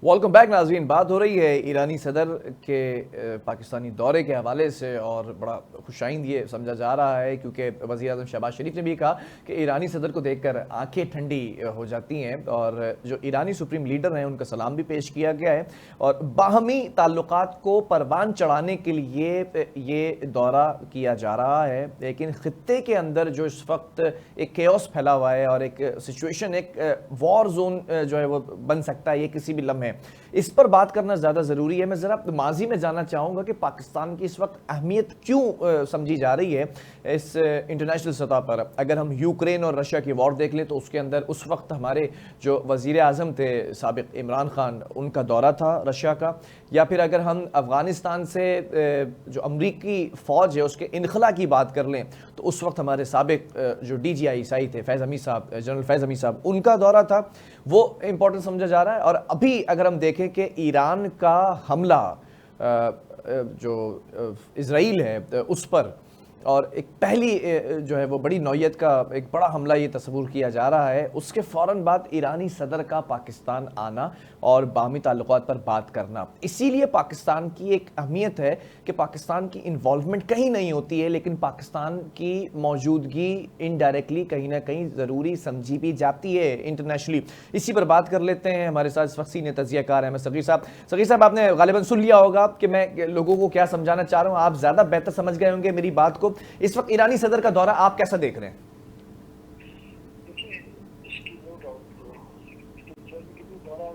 Welcome back नाज़रीन। बात हो रही है ईरानी सदर के पाकिस्तानी दौरे के हवाले से और बड़ा खुशाइंद ये समझा जा रहा है क्योंकि वज़ीर आज़म शहबाज शरीफ ने भी कहा कि ईरानी सदर को देखकर आंखें ठंडी हो जाती हैं और जो ईरानी सुप्रीम लीडर हैं उनका सलाम भी पेश किया गया है और बाहमी ताल्लुकात को परवान चढ़ाने के लिए ये दौरा किया जा रहा है। लेकिन ख़ित्ते के अंदर जो इस वक्त एक केओस फैला हुआ है और एक सिचुएशन, एक वॉर जोन जो है वो बन सकता है ये किसी भी लम्हे, इस पर बात करना ज़्यादा ज़रूरी है। मैं ज़रा माजी में जानना चाहूँगा कि पाकिस्तान की इस वक्त अहमियत क्यों समझी जा रही है इस इंटरनेशनल सतह पर। अगर हम यूक्रेन और रशिया की वॉर देख लें तो उसके अंदर उस वक्त हमारे जो वज़ीर आज़म थे साबिक़ इमरान खान, उनका दौरा था रशिया का। या फिर अगर हम अफ़गानिस्तान से जो अमरीकी फ़ौज है उसके इनखला की बात कर लें तो उस वक्त हमारे साबिक़ जो DGI थे फैज़ हमीद साहब, जनरल फैज़ हमीद साहब, उनका दौरा था, वो इम्पोर्टेंट समझा जा रहा है। और अभी अगर हम देखें कि ईरान का हमला जो इज़राइल है उस पर, और एक पहली जो है वो बड़ी नौयत का एक बड़ा हमला ये तस्वुर किया जा रहा है, उसके फ़ौरन बाद ईरानी सदर का पाकिस्तान आना और बाहमी ताल्लुकात पर बात करना। इसीलिए पाकिस्तान की एक अहमियत है कि पाकिस्तान की इन्वॉल्वमेंट कहीं नहीं होती है लेकिन पाकिस्तान की मौजूदगी इनडायरेक्टली कहीं ना कहीं ज़रूरी समझी भी जाती है इंटरनेशनली। इसी पर बात कर लेते हैं। हमारे साथ इस वक्त सीनियर तजियाकार हैं सगीर साहब। सगीर साहब, आपने गालिबन सुन लिया होगा कि मैं लोगों को क्या समझाना चाह रहा हूँ, आप ज़्यादा बेहतर समझ गए होंगे मेरी बात को। इस वक्त ईरानी सदर का दौरा आप कैसा देख रहे हैं? देखिए, इसकी नो डाउट कि दौरा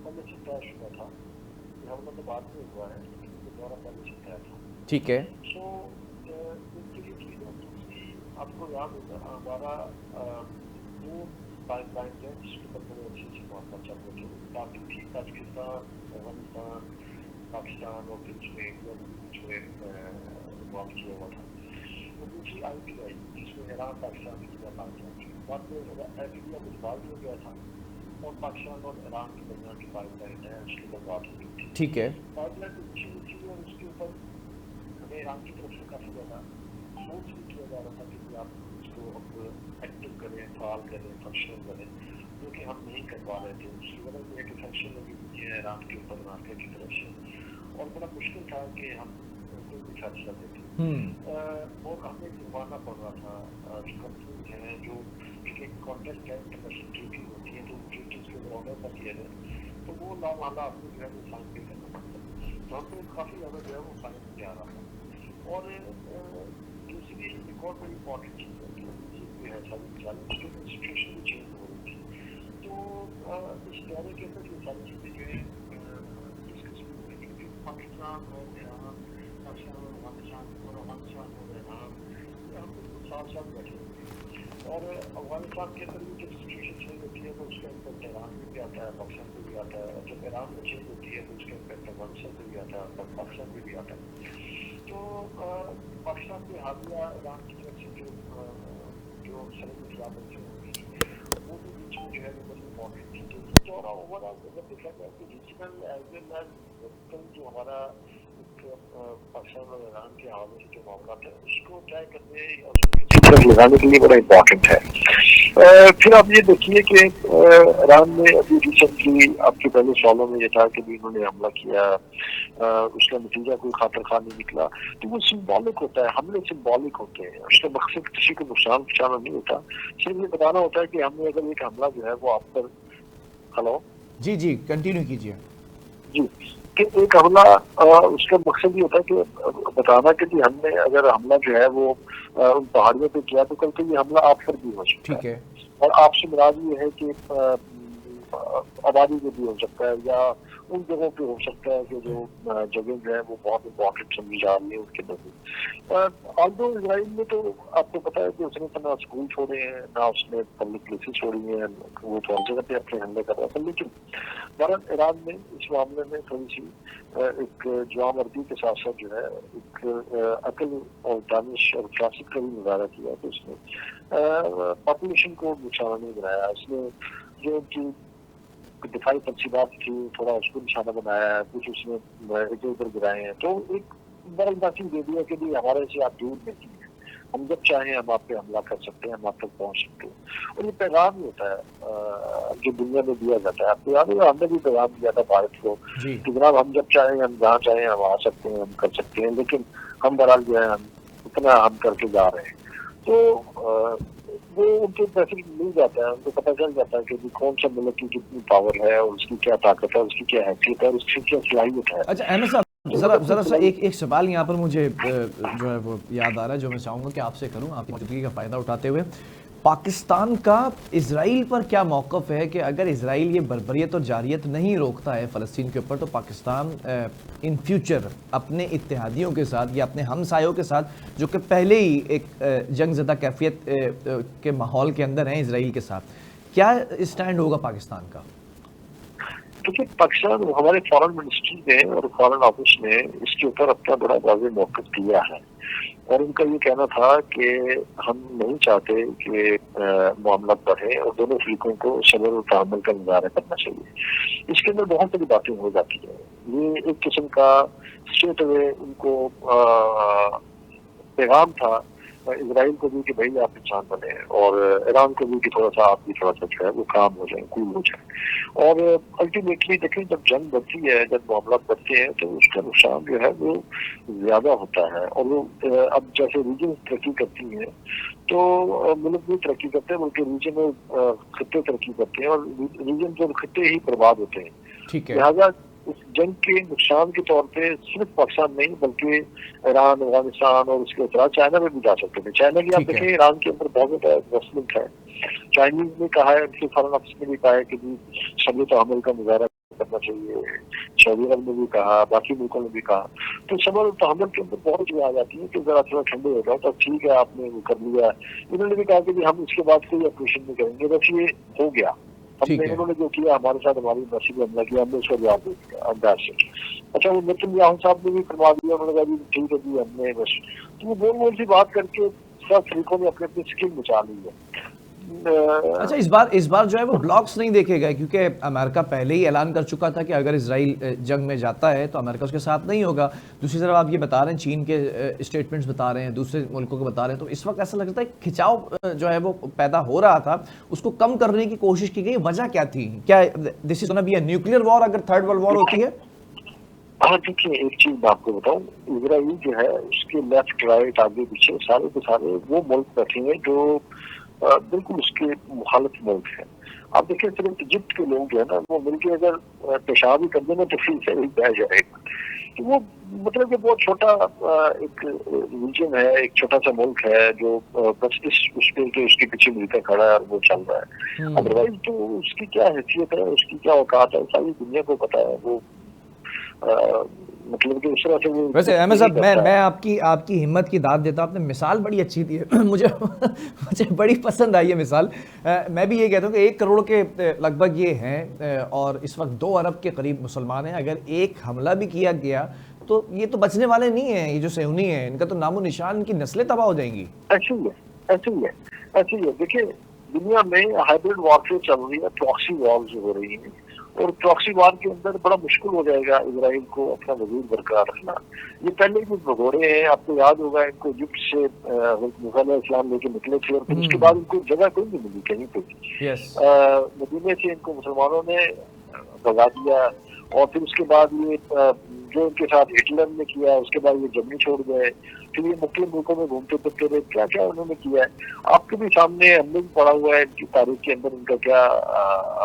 पहले से तय शुदा था। हमला तो बाद में हुआ है लेकिन ये दौरा पहले से तय था। ठीक है। सो एक चीज़ और दूसरी, आपको याद होगा हमारा दो पाइपलाइन है जिसके ऊपर बड़े अच्छे अच्छे मामला चल रहे थे। बाकी थी ताजिकिस्तान, अफगानिस्तान, पाकिस्तान और फिर जो इन्वॉल्व किया हुआ था। और दूसरी IPI जिसमें ईरान पाकिस्तान की बात थी। बाद में IPI को निकाल दिया गया था और पाकिस्तान और ईरान के दरमियान की पाइपलाइन है उसके ऊपर बात हो रही थी। ठीक है। पाइपलाइन अच्छी हुई थी और उसके ऊपर हमें ईरान की तरफ से काफ़ी ज़्यादा फोर्स भी किया जा रहा था कि आप इसको अब एक्टिव करें, फाल करें, फंक्शनल करें, जो कि हम नहीं कर पा रहे थे। उसकी वजह यह है कि फंक्शन लगी हुई है ईरान के ऊपर अमेरिका की तरफ से और बड़ा मुश्किल था कि हम कोई भी फैसला देते और हमें जुर्माना पड़ रहा था। जो कंपनीज हैं जो एक कॉन्टेस्ट है, इंटरनेशनल ट्रीटी होती है, तो ट्रीटीज के ऑर्डर पर किए गए तो वो लाभ वाला आपको जो है वो साइन पे करना पड़ता है। तो हमको काफ़ी ज़्यादा जो है वो साइन पे आ रहा था। और दूसरी एक और बड़ी इंपॉर्टेंट चीज़ है कि जो है सारी सिचुएशन भी चेंज हो रही थी। तो इस दौरे के अंदर ये सारी चीज़ें जो है डिस्कस हुई क्योंकि पाकिस्तान और ईरान, पाकिस्तान और अफगानिस्तान और ईरान हम बिल्कुल साथ साथ बैठे हुए हैं। और अफगानिस्तान के अंदर भी जब सिचुएशन चेंज होती है तो उसका इम्पैक्ट ईरान में भी आता है, पाकिस्तान में भी आता है। जब ईरान में चेंज होती है तो उसका इम्पैक्ट अफगानिस्तान में भी आता है और पाकिस्तान में भी आता है। तो पाकिस्तान में हालिया ईरान की तरफ से जो सैलरी यादें हुई वो भी बीच में जो है वो बड़ी इम्पॉर्टेंट थी। तो और ओवरऑल अगर देखा जाए तो रीजनल एज वेल एज जो हमारा पाकिस्तान और ईरान के हवाले से जो मामला है उसको तय करने या उसको लगाने के लिए बड़ा इम्पोर्टेंट है। फिर आप ये देखिए कि ईरान में अभी रिसेंटली आपके पहले सालों में ये था कि इन्होंने हमला किया, उसका नतीजा कोई खातर खा नहीं निकला। तो वो सिंबॉलिक होता है, हमले सिंबॉलिक होते हैं, उसका मकसद किसी को नुकसान पहुंचाना नहीं होता, सिर्फ ये बताना होता है कि हमने अगर एक हमला जो है वो आप पर। हेलो जी जी, कंटिन्यू कीजिए। जी, कि एक हमला उसका मकसद ये होता है कि बताना कि जी हमने अगर हमला जो है वो उन पहाड़ियों पे किया तो कल को ये हमला आप पर भी हो सकता ठीक है। है। और आपसे मुराद ये है कि आबादी में भी हो सकता है या उन जगहों पे हो सकता है कि जो जगह जो है वो बहुत इम्पोर्टेंट समझी जा रही है उनके नजर। आल्दो इजराइल में तो आपको पता है कि उसने तो ना स्कूल छोड़े हैं ना उसने पब्लिक प्लेसेस छोड़ी हैं, वो तो हर जगह पे अपने हमले कर रहा था। लेकिन भारत ईरान में इस मामले में थोड़ी सी एक जवामर्दी के साथ साथ जो है एक अकल और दानिश और क्लासिक का भी मुजाहरा किया। तो उसने पॉपुलेशन को निशाना नहीं बनाया, उसने जो उनकी दिफाई तफसीलात थी थोड़ा उसको निशाना बनाया है, कुछ उसने इधर उधर गिराए हैं। तो एक बड़ा मैसेज दे दिया कि भाई हमारे से आप दूर नहीं है, हम जब चाहें हम आप पे हमला कर सकते हैं, हम आप तक पहुंच सकते हैं। और ये पैगाम ही होता है जो दुनिया में दिया जाता है। आपको याद है हमने भी पैगाम दिया था भारत को जी। कि जनाब हम जब चाहें हम जहाँ चाहें हम आ सकते हैं, हम कर सकते हैं, लेकिन हम बहरहाल जो है हम इतना हम करके जा रहे हैं। तो वो उनके पैसे मिल जाता है, उनको पता चल जाता है कि कौन सा मुल्क की कितनी पावर है और उसकी क्या ताकत है, उसकी क्या हैसियत है और उसकी क्या सलाहियत है। अच्छा अहमद साहब, तो जरा मतलब जरा सा सलाहियत एक एक सवाल यहाँ पर मुझे जो है वो याद आ रहा है, जो मैं चाहूँगा कि आपसे करूँ, आपकी मौजूदगी का फ़ायदा उठाते हुए। पाकिस्तान का इजराइल पर क्या मौक़िफ़ है कि अगर इजराइल ये बर्बरियत और जारियत नहीं रोकता है फ़लस्तीन के ऊपर, तो पाकिस्तान इन फ्यूचर अपने इत्तेहादियों के साथ या अपने हमसायों के साथ, जो कि पहले ही एक जंग ज़दा कैफियत के माहौल के अंदर हैं इजराइल के साथ, क्या स्टैंड होगा पाकिस्तान का? देखिए पाकिस्तान हमारे फॉरेन मिनिस्ट्री ने और फॉरेन ऑफिस ने इसके ऊपर अपना बड़ा वाज़ेह मौक़िफ़ दिया है और उनका ये कहना था कि हम नहीं चाहते कि मामला बढ़े और दोनों फरीकों को सब्र और तहम्मुल का मुज़ाहरा करना चाहिए। इसके अंदर बहुत सारी बातें हो जाती हैं। ये एक किस्म का स्ट्रेट अवे उनको पैगाम था इजराइल को भी कि भाई आप इंसान बने और ईरान को भी कि थोड़ा सा आप भी थोड़ा सा जो है वो काम हो जाए, कूल हो जाए। और अल्टीमेटली देखें जब जंग बढ़ती है, जब मामला बढ़ते हैं तो उसका नुकसान जो है वो ज्यादा होता है। और वो अब जैसे रीजन तरक्की करती हैं तो मुल्क भी तरक्की करते हैं, बल्कि रीजन खत्ते तरक्की करते हैं और रीजन जो खत्ते ही बर्बाद होते हैं। ठीक है। लिहाजा इस जंग के नुकसान के तौर पे सिर्फ पाकिस्तान नहीं बल्कि ईरान, अफगानिस्तान और उसके अलावा चाइना में भी जा सकते थे। चाइना की आप ठीक है। देखें ईरान के अंदर बहुत ज्यादा इन्वेस्टमेंट है। चाइनीज ने कहा है, उनके फॉरेन ऑफिस ने भी कहा है कि जी सब्र तहम्मुल का मुजाहरा करना चाहिए। सऊदी अरब ने भी कहा, बाकी मुल्कों ने भी कहा। तो सब्र और तहम्मुल के अंदर बहुत चीजें आ जाती है कि जरा थोड़ा ठंडे हो जाओ तो ठीक है आपने वो कर लिया। इन्होंने भी कहा कि हम इसके बाद कोई ऑपरेशन नहीं करेंगे, बस ये हो गया। हमने उन्होंने जो किया हमारे साथ हमारी एम्बेसी पे हमला किया, हमने उसका जवाब दे दिया अंदाज से। अच्छा वो नेतन्याहू साहब ने भी फरमा दिया, उन्होंने कहा जी ठीक है जी हमने बस। तो वो गोल गोल सी बात करके सब तरीकों ने अपनी अपनी स्किल मचा ली है। अच्छा इस बार जो है वो ब्लॉक्स नहीं देखे गए, क्योंकि अमेरिका पहले ही ऐलान कर चुका था कि अगर इजराइल जंग में जाता है तो अमेरिका उसके साथ नहीं होगा। दूसरी तरफ आप ये बता रहे हैं, चीन के स्टेटमेंट्स बता रहे हैं, दूसरे मुल्कों के बता रहे हैं, तो इस वक्त ऐसा लगता है खिंचाव जो है वो पैदा हो रहा था, उसको कम करने की कोशिश की गई। वजह क्या थी? क्या this is gonna be a nuclear war अगर थर्ड वर्ल्ड वॉर होती है? हाँ देखिए एक चीज मैं आपको बताऊं, इजराइल जो है उसके लेफ्ट राइट आगे पीछे सारे के सारे वो मुल्क बैठे हैं जो बिल्कुल उसके मुखालिफ मुल्क है। आप देखिए सिर्फ इजिप्ट के लोग जो है ना वो मिलकर अगर पेशाब ही कर देना तो फिर से बह जाएगा। तो वो मतलब कि बहुत छोटा एक रीजन है, एक छोटा सा मुल्क है जो बस इस उसके पीछे मिलकर खड़ा है और वो चल रहा है। अदरवाइज तो उसकी क्या हैसियत है, उसकी क्या औकात है, सारी दुनिया को पता है। वो मतलब कि उस तरह से वो वैसे अहमद साहब मैं आपकी हिम्मत की दाद देता हूं। आपने मिसाल बड़ी अच्छी दी है मुझे बड़ी पसंद आई है मिसाल। मैं भी ये कहता हूँ कि 1 करोड़ के लगभग ये हैं और इस वक्त 2 अरब के करीब मुसलमान हैं। अगर एक हमला भी किया गया तो ये तो बचने वाले नहीं हैं। ये जो सेहूनी है इनका तो नामो निशान, इनकी नस्लें तबाह हो जाएंगी। ऐसी ही है। देखिए दुनिया में हाइब्रिड वॉरफेयर चल रही है, प्रॉक्सी वॉर्स हो रही है और प्रॉक्सी वार के अंदर बड़ा मुश्किल हो जाएगा इजराइल को अपना वजूद बरकरार रखना। ये पहले भी भगोड़े हैं, आपको याद होगा इनको इजिप्ट से मूसा अलैहिस्सलाम लेके निकले थे और फिर उसके बाद इनको जगह कोई नहीं मिली कहीं पे। मदीने से इनको मुसलमानों ने भगा दिया और फिर उसके बाद ये जो इनके साथ हिटलर ने किया, उसके बाद ये जर्मनी छोड़ गए, फिर ये मुख्य मुल्कों में घूमते फिरते रहे। क्या क्या उन्होंने किया है आपके भी सामने, हमने भी पढ़ा हुआ है इनकी तारीख के अंदर इनका क्या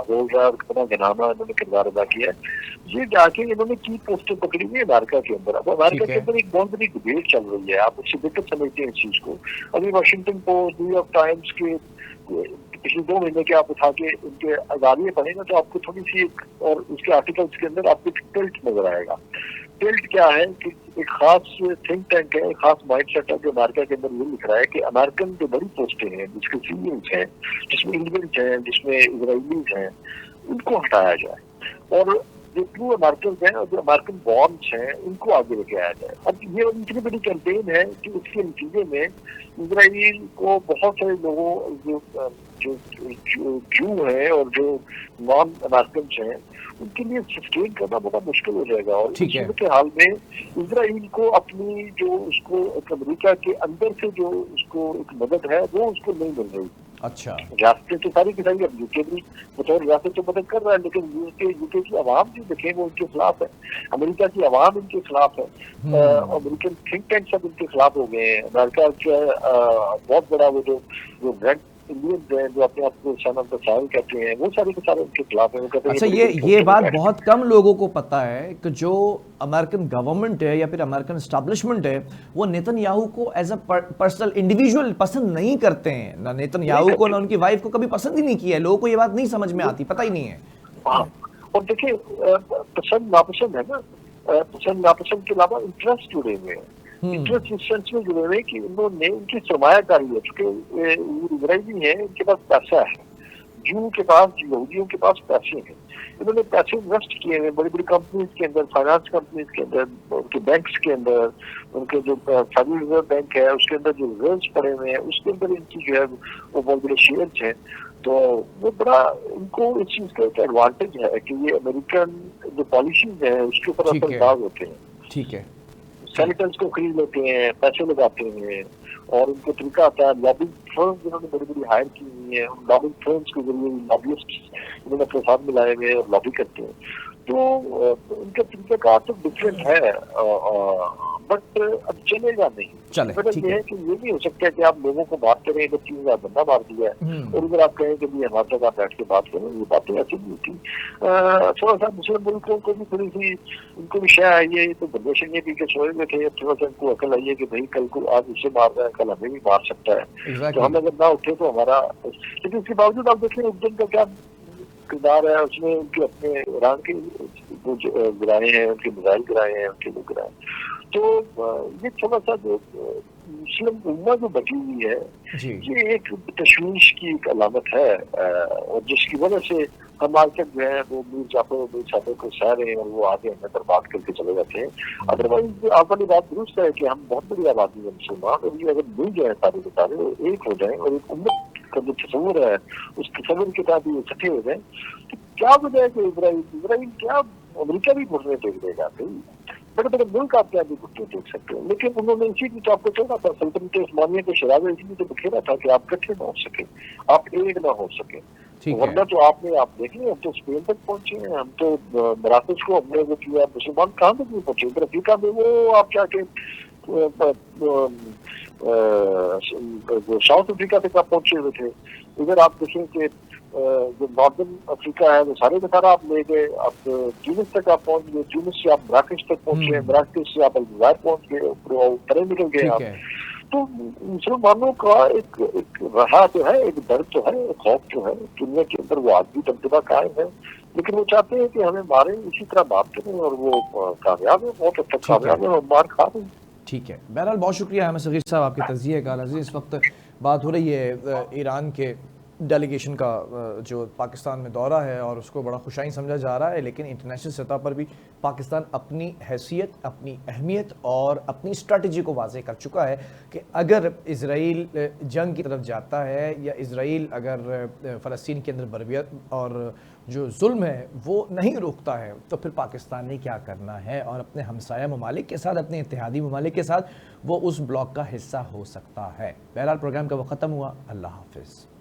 रोल रहा है, कितना घनाना इन्होंने किरदार अदा किया है। ये जाके इन्होंने की पोस्टें पकड़ी हुई अमेरिका के अंदर। अब अमेरिका के अंदर एक बहुत बड़ी डिबेट चल रही है, आप उससे दिक्कत समझते हैं इस चीज को। अभी वाशिंगटन पोस्ट, न्यूयॉर्क टाइम्स के पिछले 2 महीने के आप उठा के उनके अदालिये पढ़ेंगे तो आपको थोड़ी सी और उसके आर्टिकल्स के अंदर आपको एक टिल्ट नजर आएगा। टिल्ट क्या है कि एक खास थिंक टैंक है, एक खास माइंड सेट है जो अमेरिका के अंदर ये लिख रहा है कि अमेरिकन जो बड़ी पोस्टें हैं जिसके सीनियर्स हैं, जिसमें इंडियंस हैं, जिसमें इजराइलीज हैं, उनको हटाया जाए। और जो ट्रू अमेरिकन हैं और जो अमेरिकन बॉर्न्स हैं उनको आगे लेके आया जाए। अब ये इतनी बड़ी कैंपेन है कि उसके नतीजे में इजराइल को बहुत सारे लोगों जो जू हैं और जो नॉन अमेरिकन हैं उनके लिए सस्टेन करना बड़ा मुश्किल हो जाएगा। और ठीक है। के हाल में इजराइल को अपनी जो उसको एक अमेरिका के अंदर से जो उसको एक मदद है वो उसको नहीं मिल रही। अच्छा। रियासतें तो सारी की सारी, अब यूके भी बतौर रियासत तो मदद कर रहा है, लेकिन यूके की आवाम जो देखें वो इनके खिलाफ है, अमेरिका की आवाम इनके खिलाफ है, अमेरिकन थिंक टैंक सब इनके खिलाफ हो गए हैं। अमेरिका जो है बहुत बड़ा वो जो रेड इंडियंस हैं जो अपने आप को सन ऑफ द साइल कहते हैं वो सारे के सारे उनके खिलाफ है। वो कहते हैं अच्छा, ये बात बहुत कम लोगों को पता है कि जो अमेरिकन गवर्नमेंट है या फिर अमेरिकन एस्टैब्लिशमेंट है वो नेतन्याहू को एज अ पर्सनल इंडिविजुअल पसंद नहीं करते हैं। ना नेतन्याहू को ना उनकी वाइफ को कभी पसंद ही नहीं किया है। लोगों को ये बात नहीं समझ में आती, पता ही नहीं है। और देखिए पसंद नापसंद है ना, पसंद नापसंद के अलावा इंटरेस्ट जुड़े हुए हैं। इंटरेस्ट इस सेंस में जुड़े हुए हैं कि उन्होंने उनकी सरमायाकारी है, चूंकि इजरायली है इनके पास पैसा है, जू के पास यहूदियों के पास पैसे हैं, इन्होंने पैसे इन्वेस्ट किए हैं बड़ी बड़ी कंपनीज के अंदर, फाइनेंस कंपनीज के अंदर, उनके बैंक्स के अंदर, उनके जो फेडरल रिजर्व बैंक है उसके अंदर जो रिजर्व पड़े हुए हैं उसके अंदर इनकी जो है वो बहुत बड़े शेयर्स हैं। तो वो बड़ा इनको इस चीज का एक एडवांटेज है कि ये अमेरिकन जो पॉलिसीज है उसके ऊपर असरदार होते हैं। ठीक है। सेनेटर्स को खरीद लेते हैं, पैसे लगाते हैं और उनको तरीका आता है। लॉबिंग फर्म जिन्होंने बड़ी बड़ी हायर की हुई है उन लॉबिंग फर्म्स के जरिए लॉबियस्ट इन्होंने अपने साथ मिलाए हुए और लॉबी करते हैं। तो उनका तरीकाकार तो डिफरेंट है, बट अब चलेगा नहीं। मतलब ये है कि ये नहीं हो सकता कि आप लोगों को बात करें तो 3000 बंदा मार दिया है और अगर आप कहें कि भी हमारे साथ आप बैठ के बात करें, ये बातें ऐसी नहीं होती। थोड़ा सा मुस्लिम मुल्कों को भी थोड़ी सी उनको भी शय आई है, तो बदमाशी ये भी के सोए हुए थे, थोड़ा सा उनको अकल आई है कि भाई कल को आज उससे मार रहा है कल हमें भी मार सकता है, तो हम अगर ना उठे तो हमारा। लेकिन इसके बावजूद आप देखें उद्यम का क्या किरदार है, उसने उनके अपने ईरान के वो गिराए हैं, उनके मिसाइल गिराए हैं, उनके वो गिराए। तो ये थोड़ा सा जो मुस्लिम उम्मा जो बची हुई है ये एक तशवीश की एक अलामत है, और जिसकी वजह से हम आज तक जो है वो मीर जाफर को सह रहे हैं और वो आगे हमें बर्बाद करके चले जाते हैं। अदरवाइज आप वाली बात दुरुस्त है कि हम बहुत बड़ी आबादी है मुसलमान, और ये अगर मिल जाए सारे के सारे एक हो जाए और एक उम्मत का जो तस्वुर है उस तस्वुर के साथ ये इकट्ठे हो जाए तो क्या वजह है कि इजराइल क्या अमेरिका भी घुटने टेक देगा। बड़े बड़े मुल्क आप क्या भी घुटने टेक सकते हैं, लेकिन उन्होंने इसी की तो आपको छोड़ा था, सल्तनत उस्मानिया के शराबे इसलिए तो बखेरा था कि आप इकट्ठे ना हो सके, आप एक ना हो सके। वरना तो आप देख लिया, हम तो स्पेन तक पहुंचे हैं, हम तो मराकश को हमने वो किया, मुसलमान कहाँ तक नहीं पहुंचे, इधर अफ्रीका में वो आप जाके साउथ अफ्रीका तक आप पहुंचे हुए थे। इधर आप देखें कि जो नॉर्दर्न अफ्रीका है वो सारे का सारा आप ले गए, आप ट्यूनिस तक आप पहुंच गए, ट्यूनिस से आप मराकश तक पहुंचे, मराकश से आप अलजायर पहुंच गए, ऊपर निकल गए आप। तो मुसलमानों का एक रहा तो है, एक डर तो है, एक खौफ तो है, दुनिया के अंदर वो आज भी दबदबा कायम है, लेकिन वो चाहते हैं कि हमें मारे, इसी तरह बात करें, और वो कामयाब है, बहुत अच्छा कामयाब है और मार खा रहे हैं। ठीक है, बहरहाल बहुत शुक्रिया अहमद सगीर साहब आपके तज़किए का। इस वक्त बात हो रही है ईरान के डेलीगेशन का जो पाकिस्तान में दौरा है और उसको बड़ा खुशाइन समझा जा रहा है, लेकिन इंटरनेशनल सतह पर भी पाकिस्तान अपनी हैसियत, अपनी अहमियत और अपनी स्ट्रेटजी को वाज़ेह कर चुका है कि अगर इज़राइल जंग की तरफ जाता है या इज़राइल अगर फ़लस्तीन के अंदर बर्बियत और जो जुल्म है वो नहीं रोकता है तो फिर पाकिस्तान ने क्या करना है, और अपने हमसाया ममालिक के साथ, अपने इत्तेहादी ममालिक के साथ वो उस ब्लॉक का हिस्सा हो सकता है। बहरहाल प्रोग्राम का वक्त ख़त्म हुआ। अल्लाह हाफ़िज़।